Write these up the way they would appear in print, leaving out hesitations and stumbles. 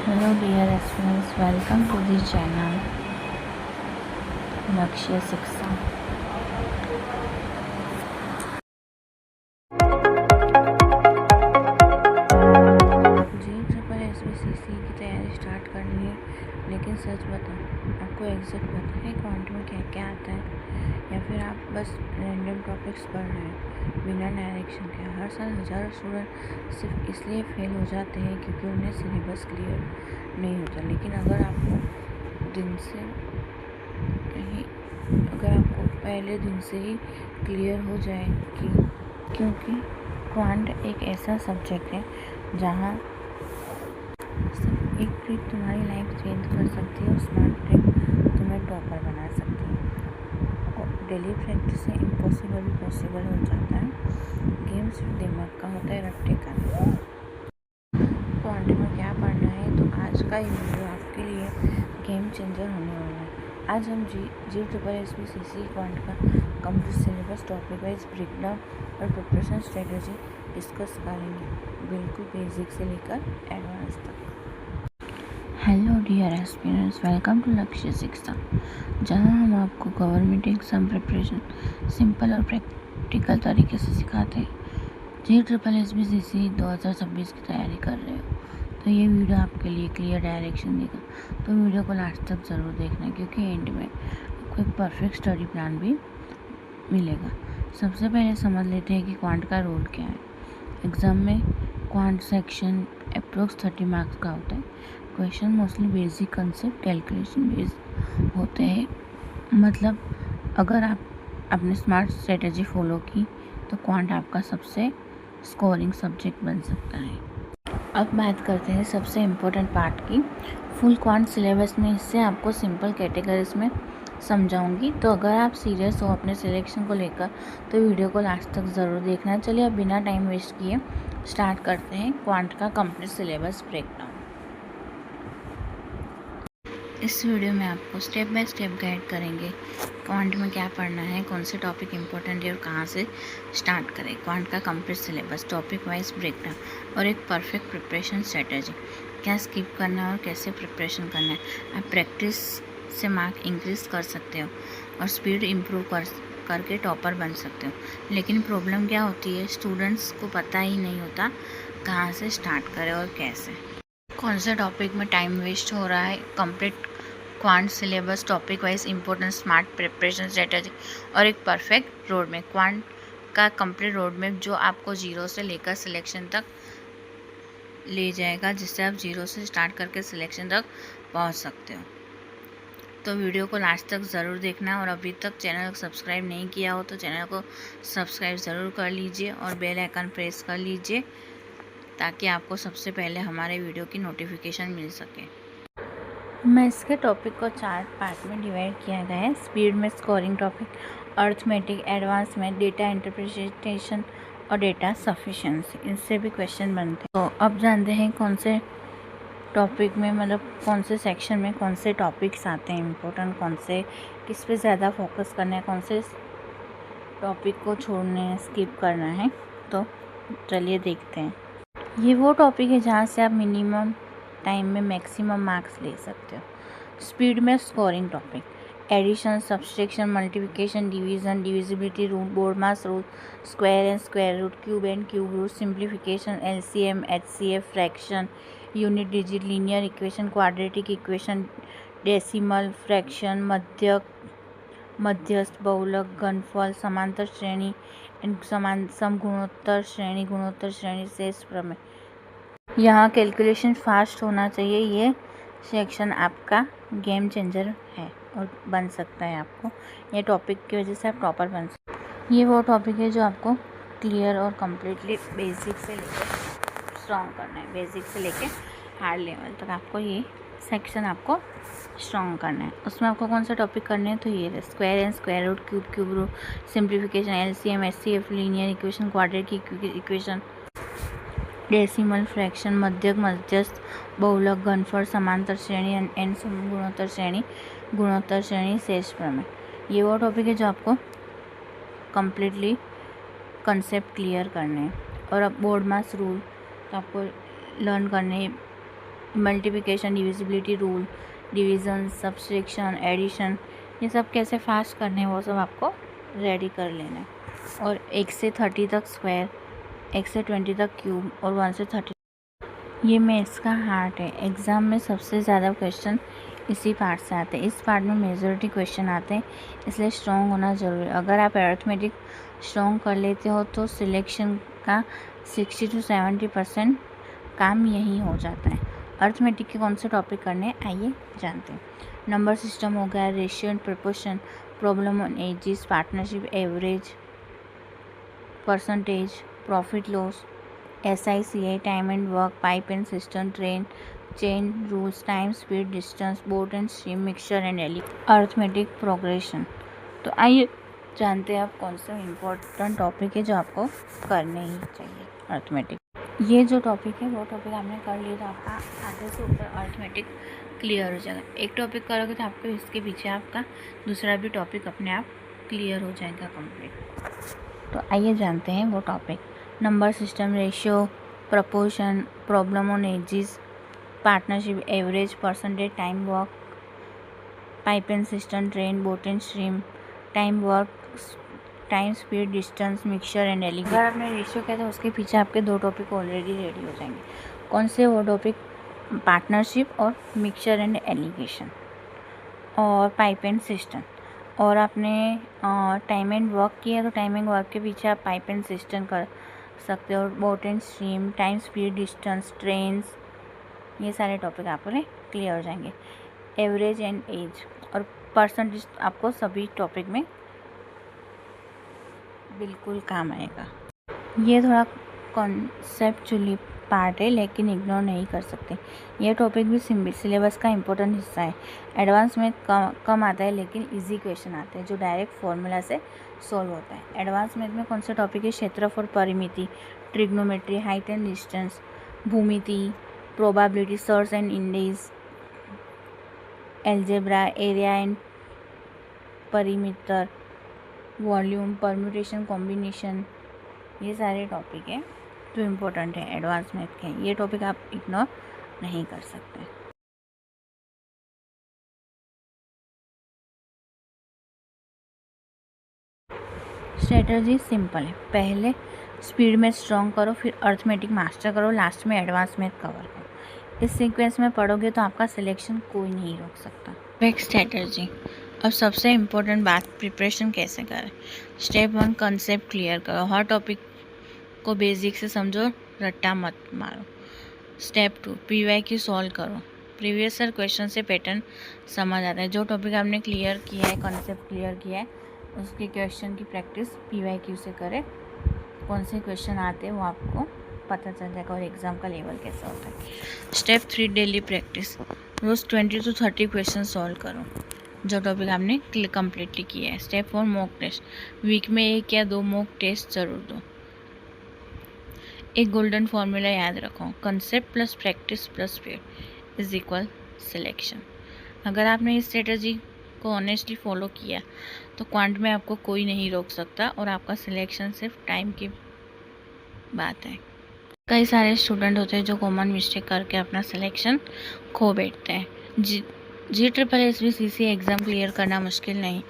Hello dear aspirants, welcome to the channel लक्ष्य शिक्षा। जी की तैयारी स्टार्ट करनी है, लेकिन सच बताओ आपको एग्जैक्ट पता है क्वांट में क्या क्या आता है, या फिर आप बस रैंडम टॉपिक्स पढ़ रहे हैं बिना डायरेक्शन के। हर साल हज़ारों स्टूडेंट सिर्फ इसलिए फेल हो जाते हैं क्योंकि उन्हें सिलेबस क्लियर नहीं होता। लेकिन अगर आपको पहले दिन से ही क्लियर हो जाए क्योंकि क्वांट एक ऐसा सब्जेक्ट है जहाँ सिर्फ एक ट्रिक तुम्हारी लाइफ चेंज कर सकती है और स्मार्ट ट्रिक तुम्हें टॉपर बना सकती है। और डेली प्रैक्टिस से इम्पॉसिबल भी पॉसिबल हो जाता है। गेम सिर्फ दिमाग का होता है, रट्टे का। क्वांट में क्या पढ़ना है, तो आज का ये वीडियो आपके लिए गेम चेंजर होने वाला है। आज हम GSSB क्वांट का complete syllabus, topic wise breakdown और प्रिपरेशन स्ट्रेटजी डिस्कस करेंगे, बिल्कुल बेसिक से लेकर एडवांस तक। Hello dear aspirants, welcome to Lakshya Shiksha, जहां हम आपको गवर्नमेंट एग्जाम प्रिपरेशन सिंपल और प्रैक्टिकल तरीके से सिखाते हैं। GSSB 2026 की तैयारी कर रहे हो तो ये वीडियो आपके लिए क्लियर डायरेक्शन देगा, तो वीडियो को लास्ट तक ज़रूर देखना, क्योंकि एंड में आपको एक परफेक्ट स्टडी प्लान भी मिलेगा। सबसे पहले समझ लेते हैं कि क्वांट का रोल क्या है। एग्ज़ाम में क्वांट सेक्शन अप्रोक्स 30 मार्क्स का होता है। Question mostly basic concept calculation based होते हैं। मतलब अगर आप अपने स्मार्ट स्ट्रेटजी फॉलो की तो क्वांट आपका सबसे स्कोरिंग सब्जेक्ट बन सकता है। अब बात करते हैं सबसे इम्पोर्टेंट पार्ट की, फुल क्वांट सिलेबस में। इससे आपको सिंपल कैटेगरीज में समझाऊंगी, तो अगर आप सीरियस हो अपने सिलेक्शन को लेकर तो वीडियो को लास्ट तक ज़रूर देखना। चलिए अब बिना टाइम वेस्ट किए स्टार्ट करते हैं क्वांट का कंप्लीट सिलेबस ब्रेकडाउन। इस वीडियो में आपको स्टेप बाय स्टेप गाइड करेंगे क्वांट में क्या पढ़ना है, कौन से टॉपिक इंपॉर्टेंट है और कहाँ से स्टार्ट करें। क्वांट का complete syllabus, topic wise breakdown और एक परफेक्ट प्रिपरेशन स्ट्रेटजी, क्या स्किप करना है और कैसे प्रिपरेशन करना है। आप प्रैक्टिस से मार्क इंक्रीज कर सकते हो और स्पीड इम्प्रूव करके टॉपर बन सकते हो। लेकिन प्रॉब्लम क्या होती है, स्टूडेंट्स को पता ही नहीं होता कहाँ से स्टार्ट करें और कैसे, कौन से टॉपिक में टाइम वेस्ट हो रहा है। Complete quant syllabus, topic wise important, smart preparation strategy और एक परफेक्ट रोड मैप। क्वांट का कंप्लीट रोड मैप जो आपको जीरो से लेकर सिलेक्शन तक ले जाएगा, जिससे आप जीरो से स्टार्ट करके सिलेक्शन तक पहुंच सकते हो। तो वीडियो को लास्ट तक ज़रूर देखना, और अभी तक चैनल को सब्सक्राइब नहीं किया हो तो चैनल को सब्सक्राइब ज़रूर कर लीजिए और बेल आइकन प्रेस कर लीजिए, ताकि आपको सबसे पहले हमारे वीडियो की नोटिफिकेशन मिल सके। मैं इसके टॉपिक को 4 पार्ट में डिवाइड किया गया है। स्पीड में स्कोरिंग टॉपिक, अर्थमेटिक, एडवांस में डेटा इंटरप्रिटेशन और डेटा सफिशिएंसी, इनसे भी क्वेश्चन बनते हैं। तो अब जानते हैं कौन से टॉपिक में, मतलब कौन से सेक्शन में कौन से टॉपिक्स आते हैं इम्पोर्टेंट, कौन से किस पे ज़्यादा फोकस करना है, कौन से टॉपिक को छोड़ना है, स्किप करना है। तो चलिए देखते हैं। ये वो टॉपिक है जहाँ से आप मिनिमम टाइम में मैक्सिमम मार्क्स ले सकते हो। स्पीड में scoring topic, addition, subtraction, multiplication, division, divisibility rule, BODMAS rule, square and square root, cube and cube root, simplification, LCM, HCF, fraction, unit digit, linear equation, quadratic equation, decimal, fraction, मध्यस्थ, बहुलक, घनफल, समांतर श्रेणी and समगुणोत्तर श्रेणी, गुणोत्तर श्रेणी, शेष प्रमेय। यहाँ कैलकुलेशन फास्ट होना चाहिए। ये सेक्शन आपका गेम चेंजर है और बन सकता है आपको, ये टॉपिक की वजह से आप टॉपर बन सकते हैं। ये वो टॉपिक है जो आपको क्लियर और कम्प्लीटली बेसिक से लेकर स्ट्रॉन्ग करना है। बेसिक से लेकर हार्ड लेवल तक आपको ये सेक्शन आपको स्ट्रॉन्ग करना है। उसमें आपको कौन सा टॉपिक करने हैं, तो ये square and square root, cube root, simplification, LCM, HCF, linear equation, quadratic equation, decimal, fraction, मध्यस्थ, बहुलक, घनफल, समांतर श्रेणी एंड गुणोत्तर श्रेणी, शेष प्रमेय। ये वो टॉपिक है जो आपको कम्प्लीटली कंसेप्ट क्लियर करने हैं। और अब बोर्ड मास रूल तो आपको लर्न करने multiplication, divisibility rule, division, subtraction, addition, ये सब कैसे फास्ट करने हैं वो सब आपको रेडी कर लेना है। और 1 से 30 तक स्क्वायर, 1 से 20 तक क्यूब और 1 से 30, ये मैथ्स का हार्ट है। एग्ज़ाम में सबसे ज़्यादा क्वेश्चन इसी पार्ट से आते हैं। इस पार्ट में मेजॉरिटी क्वेश्चन आते हैं, इसलिए स्ट्रॉन्ग होना ज़रूरी है। अगर आप अरिथमेटिक स्ट्रॉन्ग कर लेते हो तो सिलेक्शन का 60 to 70% काम यही हो जाता है। अरिथमेटिक के कौन से टॉपिक करने हैं आइए जानते हैं। नंबर सिस्टम हो गया, ratio and proportion, problem on ages, partnership, average, percentage, profit loss, SICA, time and work, pipe and system, train, chain rules, time, speed, distance, boat and stream, mixture and एली, arithmetic progression. तो आइए जानते हैं आप कौन सा important topic है जो आपको करने ही चाहिए। अरिथमेटिक, ये जो टॉपिक है वो टॉपिक आपने कर लिया तो आपका आधे से ऊपर अरिथमेटिक क्लियर हो जाएगा। एक टॉपिक करोगे तो आपको इसके पीछे आपका दूसरा भी टॉपिक अपने आप क्लियर हो जाएगा कंप्लीट। तो आइए जानते हैं वो topic. Number system, ratio, proportion, problem on ages, partnership, average, percentage, time work, pipe and system, train, boat and stream, time work, time, speed, distance, mixture and allegation. अगर आपने रेशियो किया तो उसके पीछे आपके 2 टॉपिक ऑलरेडी रेडी हो जाएंगे। कौन से वो टॉपिक? पार्टनरशिप और मिक्सचर एंड एलिगेशन और पाइप एंड सिस्टम। और आपने टाइम एंड वर्क किया तो टाइम एंड वर्क के पीछे आप पाइप एंड सिस्टम कर सकते हो। Boat and stream, time, speed, distance, trains, ये सारे टॉपिक आपको क्लियर हो जाएंगे। एवरेज एंड एज और परसेंटेज आपको सभी टॉपिक में बिल्कुल काम आएगा। ये थोड़ा कॉन्सेप्चुअली पार्ट है लेकिन इग्नोर नहीं कर सकते। ये टॉपिक भी सिलेबस का इम्पोर्टेंट हिस्सा है। एडवांस में कम आता है लेकिन इजी क्वेश्चन आते हैं जो डायरेक्ट फॉर्मूला से सॉल्व होता है। एडवांस मैथ में कौन से टॉपिक है? क्षेत्रफल, परिमिति, ट्रिग्नोमेट्री, हाइट एंड डिस्टेंस, भूमिति, probability, search and index, algebra, area and perimeter, volume, permutation, combination, ये सारे टॉपिक हैं जो इम्पोर्टेंट है एडवांस मैथ के। ये टॉपिक आप इग्नोर नहीं कर सकते। स्ट्रेटजी सिंपल है, पहले स्पीड में स्ट्रॉन्ग करो, फिर अरिथमेटिक मास्टर करो, लास्ट में एडवांस मैथ कवर करो। इस सीक्वेंस में पढ़ोगे तो आपका सिलेक्शन कोई नहीं रोक सकता। एक स्ट्रेटजी। अब सबसे इम्पोर्टेंट बात, प्रिपरेशन कैसे करें। स्टेप 1, कंसेप्ट क्लियर करो, हर टॉपिक को बेसिक से समझो, रट्टा मत मारो। स्टेप 2, PYQ सॉल्व करो, प्रीवियस ईयर क्वेश्चन से पैटर्न समझ आता है। जो टॉपिक आपने क्लियर किया है, कंसेप्ट क्लियर किया है, उसके क्वेश्चन की प्रैक्टिस PYQ से करें। कौन से क्वेश्चन आते हैं वो आपको पता चल जाएगा और एग्ज़ाम का लेवल कैसा होता है। स्टेप 3, डेली प्रैक्टिस, रोज़ 20 to 30 क्वेश्चन सॉल्व करो जो टॉपिक आपने कम्प्लीटली किया है। स्टेप 4, मॉक टेस्ट, वीक में 1 या 2 मॉक टेस्ट ज़रूर दो। एक गोल्डन फॉर्मूला याद रखो, concept plus practice plus speed is equal selection. अगर आपने इस स्ट्रेटजी को ऑनेस्टली फॉलो किया तो क्वांट में आपको कोई नहीं रोक सकता और आपका सिलेक्शन सिर्फ टाइम की बात है। कई सारे स्टूडेंट होते हैं जो कॉमन मिस्टेक करके अपना सिलेक्शन खो बैठते हैं। GSSBCC एग्ज़ाम क्लियर करना मुश्किल नहीं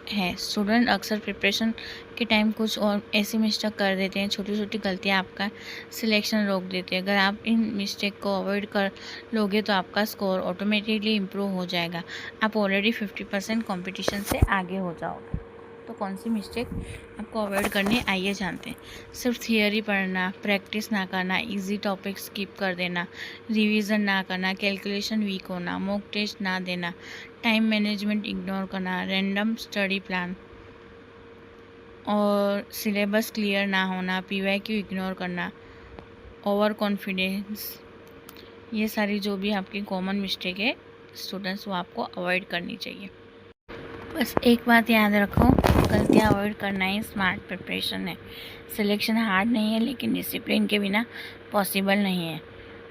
है। स्टूडेंट अक्सर प्रिपरेशन के टाइम कुछ और ऐसी मिस्टेक कर देते हैं, छोटी छोटी गलतियाँ आपका सिलेक्शन रोक देती है। अगर आप इन मिस्टेक को अवॉइड कर लोगे तो आपका स्कोर ऑटोमेटिकली इम्प्रूव हो जाएगा। आप ऑलरेडी 50% कॉम्पिटिशन से आगे हो जाओगे। तो कौन सी मिस्टेक आपको अवॉइड करनी है आइए जानते हैं। सिर्फ थियरी पढ़ना, प्रैक्टिस ना करना, इजी टॉपिक स्किप कर देना, रिवीजन ना करना, कैलकुलेशन वीक होना, मॉक टेस्ट ना देना, टाइम मैनेजमेंट इग्नोर करना, रैंडम स्टडी प्लान और सिलेबस क्लियर ना होना, PYQ इग्नोर करना, ओवर कॉन्फिडेंस, ये सारी जो भी आपकी कॉमन मिस्टेक है स्टूडेंट्स वो आपको अवॉइड करनी चाहिए। बस एक बात याद रखो, गलतियाँ अवॉइड करना ही स्मार्ट प्रिपरेशन है। सिलेक्शन हार्ड नहीं है लेकिन डिसिप्लिन के बिना पॉसिबल नहीं है।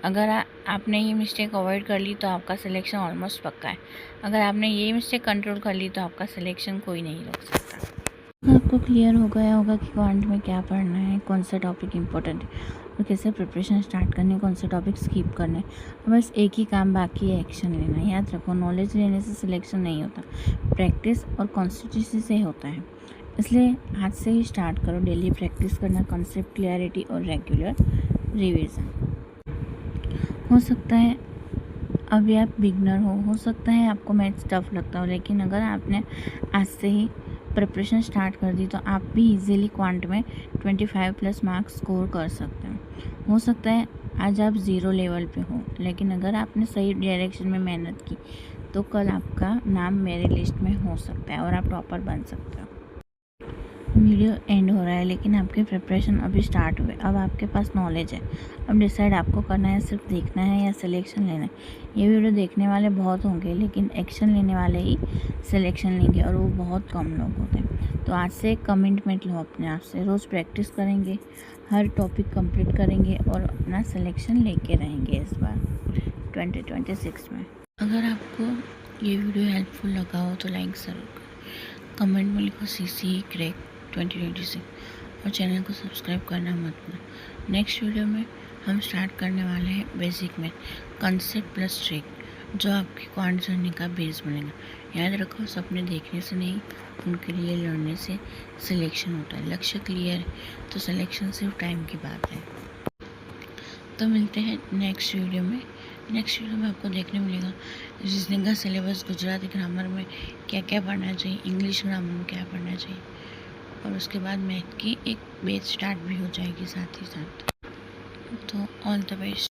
अगर आपने ये मिस्टेक अवॉइड कर ली तो आपका सिलेक्शन ऑलमोस्ट पक्का है। अगर आपने ये मिस्टेक कंट्रोल कर ली तो आपका सिलेक्शन कोई नहीं रोक सकता। आपको क्लियर हो गया होगा कि क्वांट में क्या पढ़ना है, कौन सा टॉपिक इम्पोर्टेंट है। और कैसे प्रिपरेशन स्टार्ट करनी है, कौन से टॉपिक स्किप करने हैं। बस एक ही काम बाकी है, एक्शन लेना। याद रखो, नॉलेज लेने से सिलेक्शन नहीं होता, प्रैक्टिस और कॉन्स्टिट्यूंसी से होता है। इसलिए आज से ही स्टार्ट करो डेली प्रैक्टिस करना, कॉन्सेप्ट क्लियरिटी और रेगुलर रिवीजन। हो सकता है अभी आप बिगनर हो सकता है आपको मैथ्स टफ लगता हो, लेकिन अगर आपने आज से ही प्रिपरेशन स्टार्ट कर दी तो आप भी इजीली क्वांट में 25+ मार्क्स स्कोर कर सकते हैं। हो सकता है आज आप 0 लेवल पे हो, लेकिन अगर आपने सही डायरेक्शन में मेहनत की तो कल आपका नाम मेरी लिस्ट में हो सकता है और आप टॉपर बन सकते हो। वीडियो एंड हो रहा है, लेकिन आपकी प्रिपरेशन अभी स्टार्ट हुए। अब आपके पास नॉलेज है, अब डिसाइड आपको करना है, सिर्फ देखना है या सिलेक्शन लेना है। ये वीडियो देखने वाले बहुत होंगे, लेकिन एक्शन लेने वाले ही सिलेक्शन लेंगे और वो बहुत कम लोग होते हैं। तो आज से एक कमिटमेंट लो अपने आप से, रोज़ प्रैक्टिस करेंगे, हर टॉपिक कंप्लीट करेंगे और अपना सिलेक्शन लेके रहेंगे इस बार 2026 में। अगर आपको ये वीडियो हेल्पफुल लगा हो तो लाइक ज़रूर करें, कमेंट में लिखो CC क्रैक 2026 और चैनल को सब्सक्राइब करना मत भूलना। नेक्स्ट वीडियो में हम स्टार्ट करने वाले हैं basic math, concept plus trick, जो आपकी क्वांट जर्नी का बेस बनेगा। याद रखो, सपने देखने से नहीं, उनके लिए लड़ने से सिलेक्शन होता है। लक्ष्य क्लियर है तो सिलेक्शन सिर्फ टाइम की बात है। तो मिलते हैं नेक्स्ट वीडियो में। नेक्स्ट वीडियो में आपको देखने मिलेगा रीजनिंग का सिलेबस, गुजराती ग्रामर में क्या क्या पढ़ना चाहिए, इंग्लिश ग्रामर में क्या पढ़ना चाहिए, और उसके बाद मैथ की एक बेस स्टार्ट भी हो जाएगी साथ ही साथ। तो ऑल द बेस्ट।